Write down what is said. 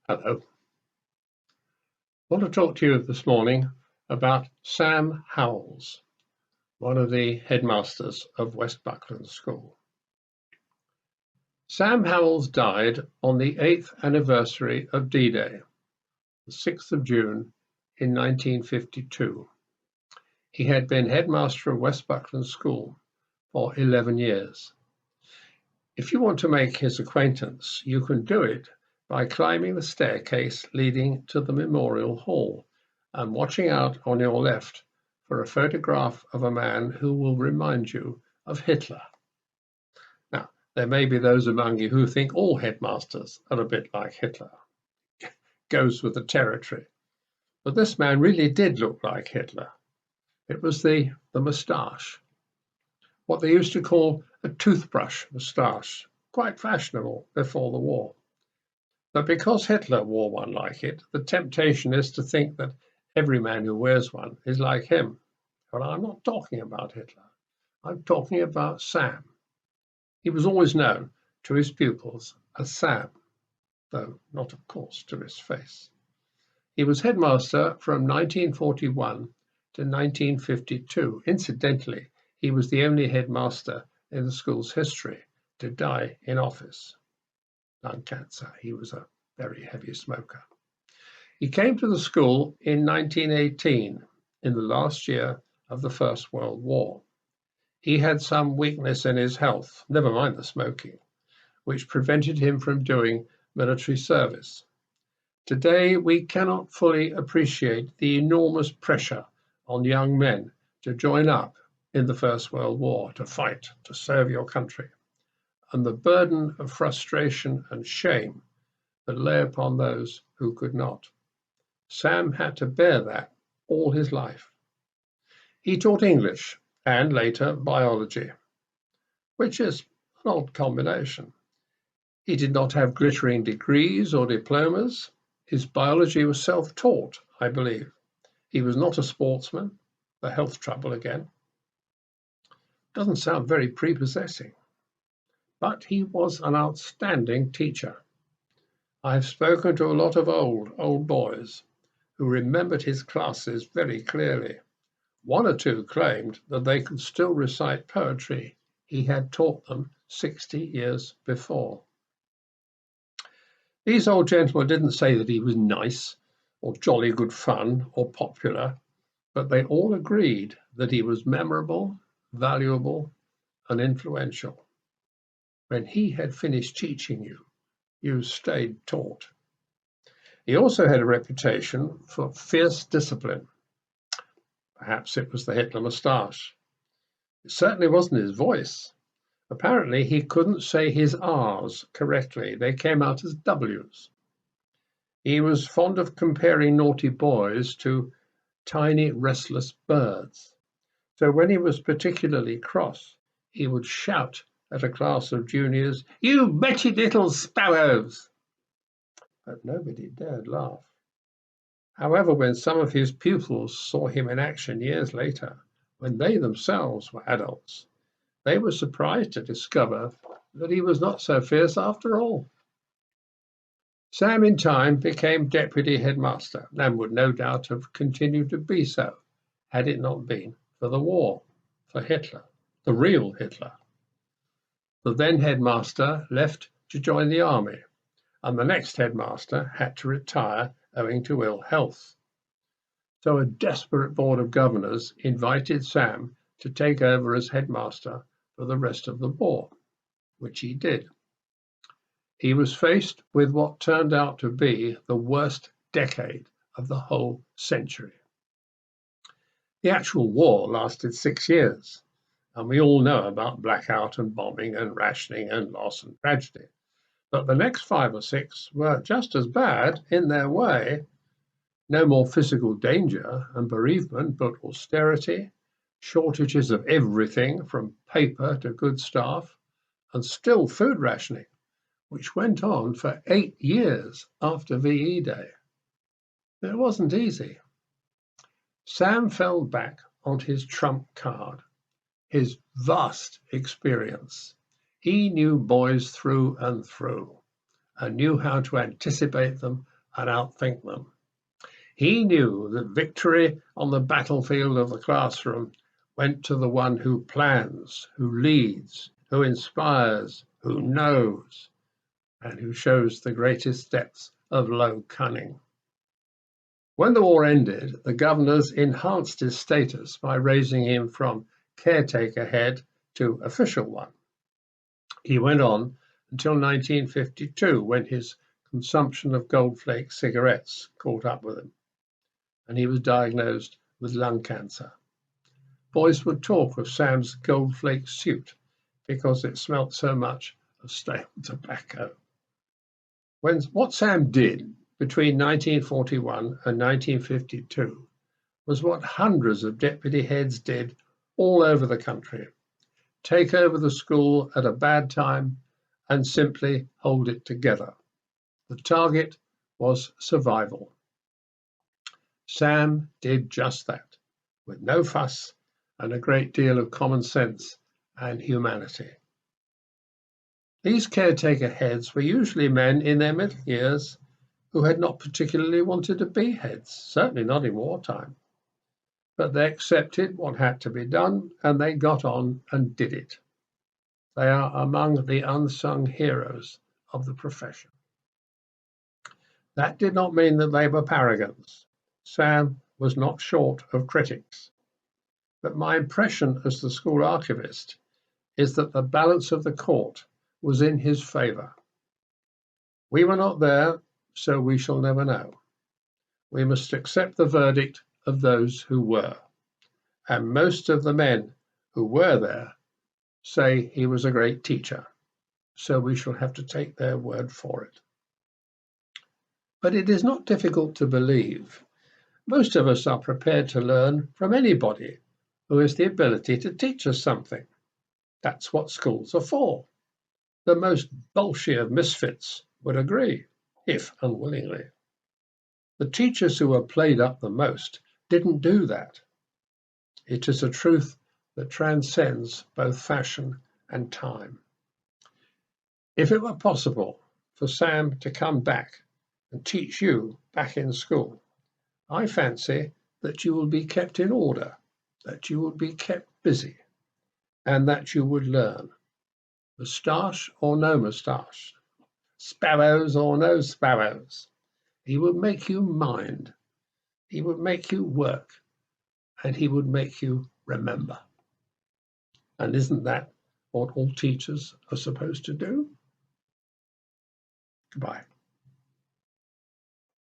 Hello. I want to talk to you this morning about Sam Howells, one of the headmasters of West Buckland School. Sam Howells died on the 8th anniversary of D-Day, the 6th of June in 1952. He had been headmaster of West Buckland School for 11 years. If you want to make his acquaintance, you can do it by climbing the staircase leading to the Memorial Hall and watching out on your left for a photograph of a man who will remind you of Hitler. Now, there may be those among you who think all headmasters are a bit like Hitler. Goes with the territory. But this man really did look like Hitler. It was the moustache, what they used to call a toothbrush moustache, quite fashionable before the war. But because Hitler wore one like it, the temptation is to think that every man who wears one is like him. But I'm not talking about Hitler. I'm talking about Sam. He was always known to his pupils as Sam, though not, of course, to his face. He was headmaster from 1941 to 1952. Incidentally, he was the only headmaster in the school's history to die in office. Lung cancer. He was a very heavy smoker. He came to the school in 1918, in the last year of the First World War. He had some weakness in his health, never mind the smoking, which prevented him from doing military service. Today, we cannot fully appreciate the enormous pressure on young men to join up in the First World War, to fight, to serve your country, and the burden of frustration and shame that lay upon those who could not. Sam had to bear that all his life. He taught English and later biology, which is an odd combination. He did not have glittering degrees or diplomas. His biology was self-taught, I believe. He was not a sportsman, the health trouble again. Doesn't sound very prepossessing. But he was an outstanding teacher. I've spoken to a lot of old boys who remembered his classes very clearly. One or two claimed that they could still recite poetry he had taught them 60 years before. These old gentlemen didn't say that he was nice or jolly good fun or popular, but they all agreed that he was memorable, valuable, and influential. When he had finished teaching you, you stayed taught. He also had a reputation for fierce discipline. Perhaps it was the Hitler moustache. It certainly wasn't his voice. Apparently, he couldn't say his R's correctly. They came out as W's. He was fond of comparing naughty boys to tiny, restless birds. So when he was particularly cross, he would shout at a class of juniors, "You wretched little sparrows!" But nobody dared laugh. However, when some of his pupils saw him in action years later, when they themselves were adults, they were surprised to discover that he was not so fierce after all. Sam in time became deputy headmaster and would no doubt have continued to be so had it not been for the war, for Hitler, the real Hitler. The then headmaster left to join the army, and the next headmaster had to retire owing to ill health. So a desperate board of governors invited Sam to take over as headmaster for the rest of the war, which he did. He was faced with what turned out to be the worst decade of the whole century. The actual war lasted 6 years, and we all know about blackout and bombing and rationing and loss and tragedy. But the next 5 or 6 were just as bad in their way. No more physical danger and bereavement, but austerity, shortages of everything from paper to good staff, and still food rationing, which went on for 8 years after VE Day. It wasn't easy. Sam fell back on his trump card, his vast experience. He knew boys through and through and knew how to anticipate them and outthink them. He knew that victory on the battlefield of the classroom went to the one who plans, who leads, who inspires, who knows, and who shows the greatest depths of low cunning. When the war ended, the governors enhanced his status by raising him from caretaker head to official one. He went on until 1952, when his consumption of Goldflake cigarettes caught up with him, and he was diagnosed with lung cancer. Boys would talk of Sam's Goldflake suit because it smelt so much of stale tobacco. What Sam did between 1941 and 1952 was what hundreds of deputy heads did all over the country: take over the school at a bad time and simply hold it together. The target was survival. Sam did just that, with no fuss and a great deal of common sense and humanity. These caretaker heads were usually men in their middle years who had not particularly wanted to be heads, certainly not in wartime. But they accepted what had to be done, and they got on and did it. They are among the unsung heroes of the profession. That did not mean that they were paragons. Sam was not short of critics. But my impression as the school archivist is that the balance of the court was in his favour. We were not there, so we shall never know. We must accept the verdict of those who were. And most of the men who were there say he was a great teacher, so we shall have to take their word for it. But it is not difficult to believe. Most of us are prepared to learn from anybody who has the ability to teach us something. That's what schools are for. The most bolshy of misfits would agree, if unwillingly. The teachers who were played up the most didn't do that. It is a truth that transcends both fashion and time. If it were possible for Sam to come back and teach you back in school, I fancy that you will be kept in order, that you will be kept busy, and that you would learn. Moustache or no moustache, sparrows or no sparrows, he would make you mind, he would make you work, and he would make you remember. And isn't that what all teachers are supposed to do? Goodbye.